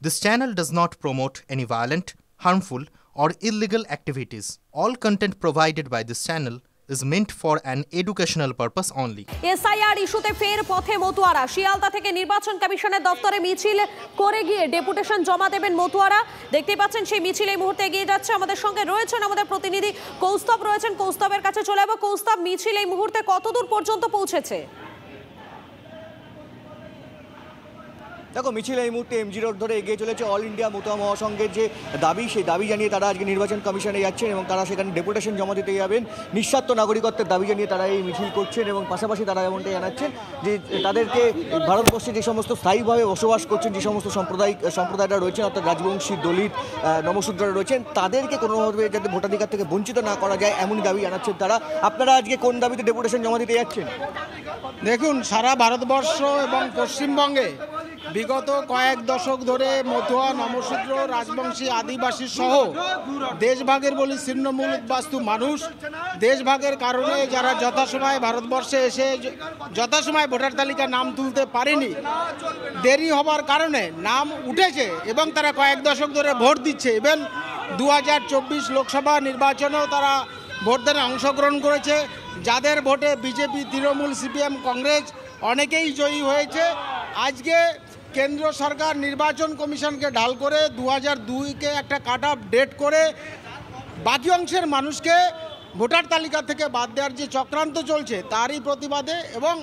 This channel does not promote any violent, harmful, or illegal activities. All content provided by this channel is meant for an educational purpose only. SIR ইস্যুতে ফের পথে মতুয়ারা। শিয়ালদা থেকে নির্বাচন কমিশনের দপ্তরে মিছিল করে গিয়ে ডেপুটেশন জমা দেবেন মতুয়ারা। দেখতেই পাচ্ছেন সেই মিছিল এই মুহূর্তে এগিয়ে যাচ্ছে। আমাদের সঙ্গে রয়েছেন আমাদের প্রতিনিধি কৌস্তব রয়েছেন। কৌস্তবের কাছে চলে যাব। কৌস্তব, মিছিল এই মুহূর্তে কতদূর পর্যন্ত পৌঁছেছে? দেখো, মিছিল এই মুহূর্তে এমজি রোড ধরে এগিয়ে চলেছে। অল ইন্ডিয়া মতুয়া মহাসংঘের যে দাবি, সেই দাবি জানিয়ে তারা আজকে নির্বাচন কমিশনে যাচ্ছেন এবং তারা সেখানে ডেপুটেশন জমা দিতে যাবেন। নিঃস্বার্থ নাগরিকত্বের দাবি জানিয়ে তারা এই মিছিল করছেন এবং পাশাপাশি তারা এমনটাই জানাচ্ছেন যে তাদেরকে ভারতবর্ষে যে সমস্ত স্থায়ীভাবে বসবাস করছেন, যে সমস্ত সম্প্রদায়রা রয়েছেন, অর্থাৎ রাজবংশী, দলিত, নমশূদ্ররা রয়েছেন, তাদেরকে কোনোভাবে যাতে ভোটাধিকার থেকে বঞ্চিত না করা যায় এমনই দাবি জানাচ্ছেন তারা। আপনারা আজকে কোন দাবিতে ডেপুটেশন জমা দিতে যাচ্ছেন? দেখুন, সারা ভারতবর্ষ এবং পশ্চিমবঙ্গে বিগত কয়েক দশক ধরে মতুয়া, নমশূদ্র, রাজবংশী, আদিবাসী সহ দেশভাগের বলি ছিন্নমূল উদ্বাস্তু মানুষ, দেশভাগের কারণে যারা যথাসময়ে ভারতবর্ষে এসে যথাসময়ে ভোটার তালিকায় নাম তুলতে পারেনি, দেরি হবার কারণে নাম উঠেছে এবং তারা কয়েক দশক ধরে ভোট দিচ্ছে। ইভেন 2024 লোকসভা নির্বাচনেও তারা ভোটদানে অংশগ্রহণ করেছে। যাদের ভোটে বিজেপি, তৃণমূল, সিপিএম, কংগ্রেস অনেকেই জয়ী হয়েছে। আজকে কেন্দ্র সরকার নির্বাচন কমিশনকে ঢাল করে 2002-কে একটা কাট অফ ডেট করে বাকি অংশের মানুষকে ভোটার তালিকা থেকে বাদ দেওয়ার যে চক্রান্ত চলছে তারই প্রতিবাদে এবং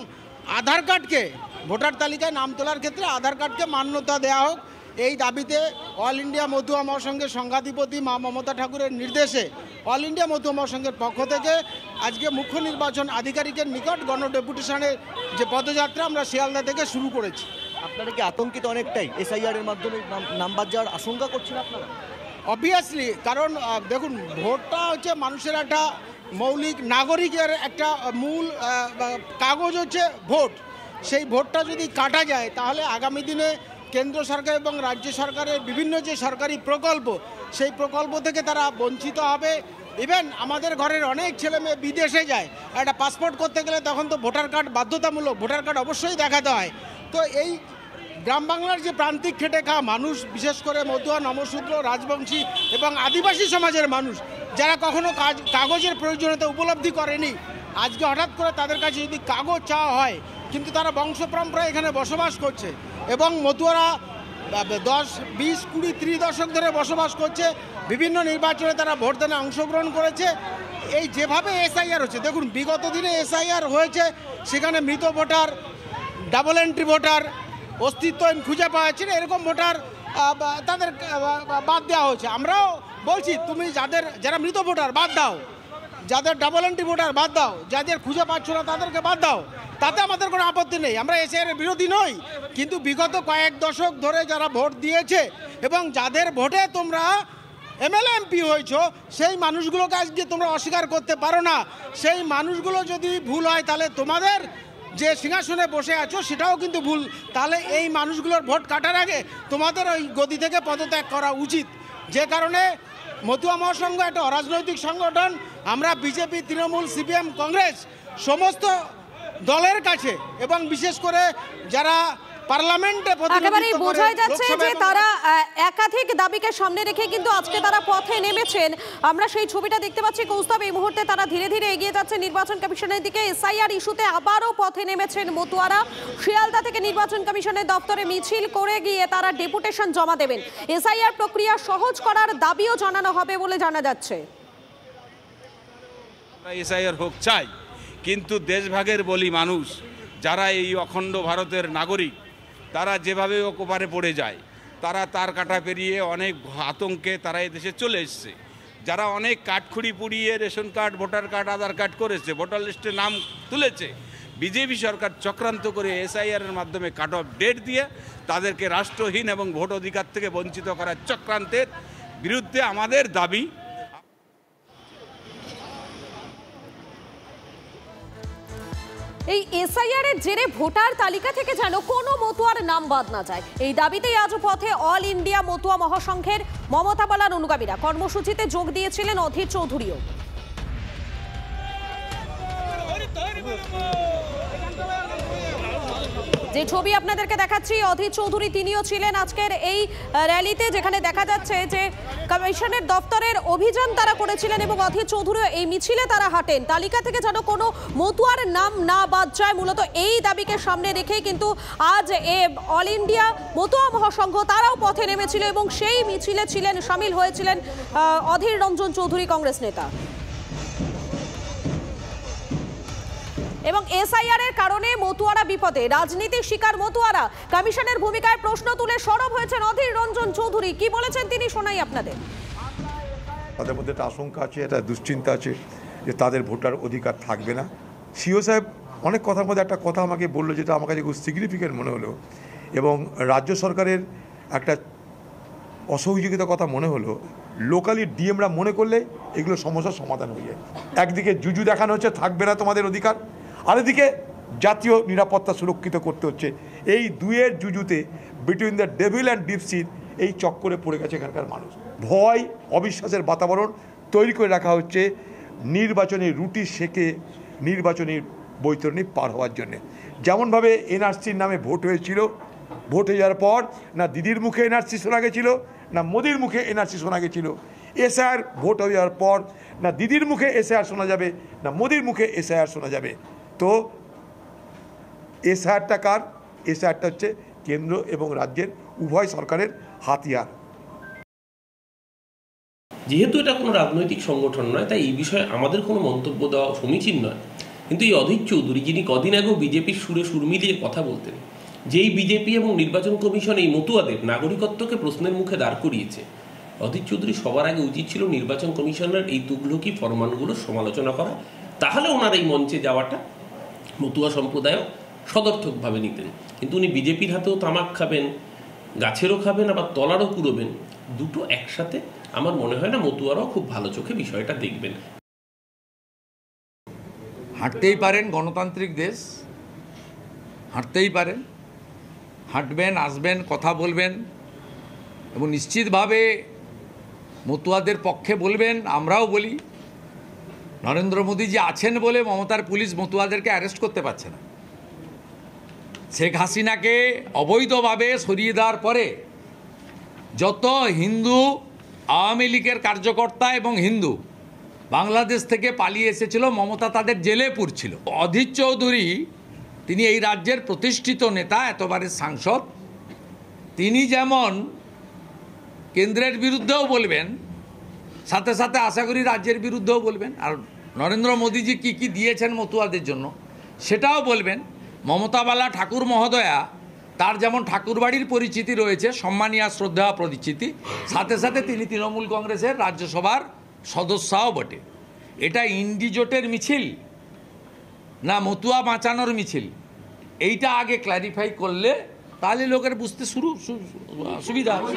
আধার কার্ডকে ভোটার তালিকায় নাম তোলার ক্ষেত্রে আধার কার্ডকে মান্যতা দেওয়া হোক, এই দাবিতে অল ইন্ডিয়া মতুয়া মহাসংঘের সংঘাধিপতি মা মমতা ঠাকুরের নির্দেশে অল ইন্ডিয়া মতুয়া মহাসংঘের পক্ষ থেকে আজকে মুখ্য নির্বাচন আধিকারিকের নিকট গণডেপুটেশনের যে পদযাত্রা আমরা শিয়ালদা থেকে শুরু করেছি। আপনারা কি আতঙ্কিত অনেকটাই এসআইআর এর মাধ্যমে নাম বাদ যাওয়ার আশঙ্কা করছেন আপনারা? অবভিয়াসলি, কারণ দেখুন, ভোটটা হচ্ছে মানুষের একটা মৌলিক নাগরিকের একটা মূল কাগজ হচ্ছে ভোট। সেই ভোটটা যদি কাটা যায় তাহলে আগামী দিনে কেন্দ্র সরকার এবং রাজ্য সরকারের বিভিন্ন যে সরকারি প্রকল্প, সেই প্রকল্প থেকে তারা বঞ্চিত হবে। ইভেন আমাদের ঘরের অনেক ছেলে মেয়ে বিদেশে যায়, একটা পাসপোর্ট করতে গেলে তখন তো ভোটার কার্ড বাধ্যতামূলক, ভোটার কার্ড অবশ্যই দেখাতে হয়। তো এই গ্রাম বাংলার যে প্রান্তিক খেটে খাওয়া মানুষ, বিশেষ করে মতুয়া, নমশূদ্র, রাজবংশী এবং আদিবাসী সমাজের মানুষ, যারা কখনো কাগজের প্রয়োজনীয়তা উপলব্ধি করেনি, আজকে হঠাৎ করে তাদের কাছে যদি কাগজ চাওয়া হয়, কিন্তু তারা বংশ পরম্পরায় এখানে বসবাস করছে এবং মতুয়ারা 10, 20, 20, 30 দশক ধরে বসবাস করছে, বিভিন্ন নির্বাচনে তারা ভোটদানে অংশগ্রহণ করেছে। এই যেভাবে এসআইআর হচ্ছে, দেখুন বিগত দিনে এসআইআর হয়েছে, সেখানে মৃত ভোটার, ডাবল এন্ট্রি ভোটার অস্তিত্বহীন খুঁজে পাওয়া যাচ্ছে না, এরকম ভোটার তাদের বাদ দেওয়া হয়েছে। আমরাও বলছি, তুমি যারা মৃত ভোটার বাদ দাও, যাদের ডাবল এন্ট্রি ভোটার বাদ দাও, যাদের খুঁজে পাচ্ছ না তাদেরকে বাদ দাও, তাতে আমাদের কোনো আপত্তি নেই। আমরা এসআইআর বিরোধী নই, কিন্তু বিগত কয়েক দশক ধরে যারা ভোট দিয়েছে এবং যাদের ভোটে তোমরা এমএলএ এমপি হয়েছো, সেই মানুষগুলোকে আজকে তোমরা অস্বীকার করতে পারো না। সেই মানুষগুলো যদি ভুল হয় তাহলে তোমাদের যে সিংহাসনে বসে আছো সেটাও কিন্তু ভুল। তাহলে এই মানুষগুলোর ভোট কাটার আগে তোমাদের ওই গদি থেকে পদত্যাগ করা উচিত। যে কারণে মতুয়া মহাসংঘ একটা অরাজনৈতিক সংগঠন, আমরা বিজেপি, তৃণমূল, সিপিএম, কংগ্রেস সমস্ত দলের কাছে এবং বিশেষ করে যারা পার্লামেন্টে একেবারেই বোঝাই যাচ্ছে যে তারা একাধিক দাবিকে সামনে রেখে কিন্তু আজকে তারা পথে নেমেছেন। আমরা সেই ছবিটা দেখতে পাচ্ছি। কৌস্তব, এই মুহূর্তে তারা ধীরে ধীরে এগিয়ে যাচ্ছে নির্বাচন কমিশনের দিকে। এসআইআর ইস্যুতে আবারও পথে নেমেছেন মতুয়ারা। শিয়ালদা থেকে নির্বাচন কমিশনের দপ্তরে মিছিল করে গিয়ে তারা ডেপুটেশন জমা দেবেন। এসআইআর প্রক্রিয়া সহজ করার দাবিও জানানো হবে বলে জানা যাচ্ছে। এসআইআর হোক চাই, কিন্তু দেশভাগের বলি মানুষ যারা এই অখণ্ড ভারতের নাগরিক, তারা যেভাবে ওপারে পড়ে যায়, তারা তার কাটা পেরিয়ে অনেক আতঙ্কে তারা এদেশে চলে এসছে। যারা অনেক কাঠখুড়ি পুড়িয়ে রেশন কার্ড, ভোটার কার্ড, আধার কার্ড করেছে, ভোটার লিস্টে নাম তুলেছে, বিজেপি সরকার চক্রান্ত করে এসআইআরের মাধ্যমে কাট অফ ডেট দিয়ে তাদেরকে রাষ্ট্রহীন এবং ভোট অধিকার থেকে বঞ্চিত করার চক্রান্তের বিরুদ্ধে আমাদের দাবি। এই এসআইআর এর জেরে ভোটার তালিকা থেকে যেন কোনো মতুয়ার নাম বাদ না যায়, এই দাবিতেই আজ পথে অল ইন্ডিয়া মতুয়া মহাসংঘের মমতা বালার অনুগামীরা। কর্মসূচিতে যোগ দিয়েছিলেন অধীর চৌধুরীও। যে ছবি আপনাদেরকে দেখাচ্ছি, অধীর চৌধুরী তিনিও ছিলেন আজকের এই র্যালিতে, যেখানে দেখা যাচ্ছে যে কমিশনের দপ্তরের অভিযান তারা করেছিলেন এবং অধীর চৌধুরী এই মিছিলে তারা হাঁটেন। তালিকা থেকে যেন কোনো মতুয়ার নাম না বাদ যায়, মূলত এই দাবিকে সামনে রেখেই কিন্তু আজ অল ইন্ডিয়া মতুয়া মহাসংঘ তারাও পথে নেমেছিল এবং সেই মিছিলে সামিল হয়েছিলেন অধীর রঞ্জন চৌধুরী, কংগ্রেস নেতা। এবং এসআইআর এর কারণে মতুয়ারা বিপদে, রাজনীতির শিকার মতুয়ারা, কমিশনের ভূমিকায় প্রশ্ন তুলে সরব হয়েছেন অধীর রঞ্জন চৌধুরী। কি বলেছেন তিনি শোনাই আপনাদের। তাদের মধ্যে একটা আশঙ্কা আছে, একটা দুশ্চিন্তা আছে যে তাদের ভোটার অধিকার থাকবে না। সিও সাহেব অনেক কথার মধ্যে একটা কথা আমাকে বললো, যেটা আমার কাছে খুব সিগনিফিকেন্ট মনে হলো, এবং রাজ্য সরকারের একটা অসহযোগিতার কথা মনে হলো। লোকালি ডিএমরা মনে করলে এগুলো সমস্যার সমাধান হয়ে যায়। একদিকে জুজু দেখানো হচ্ছে থাকবে না তোমাদের অধিকার, আরেকদিকে জাতীয় নিরাপত্তা সুরক্ষিত করতে হচ্ছে। এই দুয়ের জুজুতে between the devil and deep sea এই চক্করে পড়ে গেছে এখানকার মানুষ। ভয় অবিশ্বাসের বাতাবরণ তৈরি করে রাখা হচ্ছে নির্বাচনী রুটি সেকে নির্বাচনী বৈতরণী পার হওয়ার জন্যে। যেমনভাবে এনআরসির নামে ভোট হয়েছিল, ভোট হয়ে যাওয়ার পর না দিদির মুখে এনআরসি শোনা গেছিল, না মোদির মুখে এনআরসি শোনা গেছিল। এসআইআর ভোট হয়ে যাওয়ার পর না দিদির মুখে এসআইআর শোনা যাবে, না মোদির মুখে এসআইআর শোনা যাবে। তো এসআইআরটা কার? এসআইআরটা হচ্ছে কেন্দ্র এবং রাজ্যের উভয় সরকারের হাতিয়ার। যেহেতু এটা কোনো রাজনৈতিক সংগঠন নয়, তাই এই বিষয়ে আমাদের কোনো মন্তব্য দেওয়া সমীচীন নয়। কিন্তু এই অধীর চৌধুরী, যিনি কদিন আগেও বিজেপির সুরে সুর মিলিয়ে কথা বলতেন, যেই বিজেপি এবং নির্বাচন কমিশন এই মতুয়াদের নাগরিকত্বকে প্রশ্নের মুখে দাঁড় করিয়েছে, অধীর চৌধুরী সবার আগে উচিত ছিল নির্বাচন কমিশনের এই তুগলকি ফরমানগুলো সমালোচনা করা। তাহলে ওনার এই মঞ্চে যাওয়াটা মতুয়া সম্প্রদায়ও সদর্থকভাবে নিতেন। কিন্তু উনি বিজেপির হাতেও তামাক খাবেন, গাছেরও খাবেন, আবার তলারও কুড়োবেন, দুটো একসাথে আমার মনে হয় না মতুয়ারাও খুব ভালো চোখে বিষয়টা দেখবেন। হাঁটতেই পারেন, গণতান্ত্রিক দেশ, হাঁটতেই পারেন, হাঁটবেন, আসবেন, কথা বলবেন এবং নিশ্চিতভাবে মতুয়াদের পক্ষে বলবেন। আমরাও বলি, নরেন্দ্র মোদীজি আছেন বলে মমতার পুলিশ মতুয়াদেরকে অ্যারেস্ট করতে পারছে না। শেখ হাসিনাকে অবৈধভাবে সরিয়ে দেওয়ার পরে যত হিন্দু আওয়ামী লীগের কার্যকর্তা এবং হিন্দু বাংলাদেশ থেকে পালিয়ে এসেছিল, মমতা তাদের জেলে পুরছিল। অধীর চৌধুরী তিনি এই রাজ্যের প্রতিষ্ঠিত নেতা, এতবারের সাংসদ। তিনি যেমন কেন্দ্রের বিরুদ্ধেও বলবেন, সাথে সাথে আশা করি রাজ্যের বিরুদ্ধেও বলবেন। আর নরেন্দ্র মোদীজি কি কি দিয়েছেন মতুয়াদের জন্য সেটাও বলবেন। মমতাবালা ঠাকুর মহোদয়া, তার যেমন ঠাকুরবাড়ির পরিচিতি রয়েছে, সম্মানীয় শ্রদ্ধা পরিচিতি, সাথে সাথে তিনি তৃণমূল কংগ্রেসের রাজ্যসভার সদস্যও বটে। এটা ইন্ডিজোটের মিছিল না মতুয়া বাঁচানোর মিছিল, এইটা আগে ক্ল্যারিফাই করলে তাহলে লোকের বুঝতে সুবিধা হবে।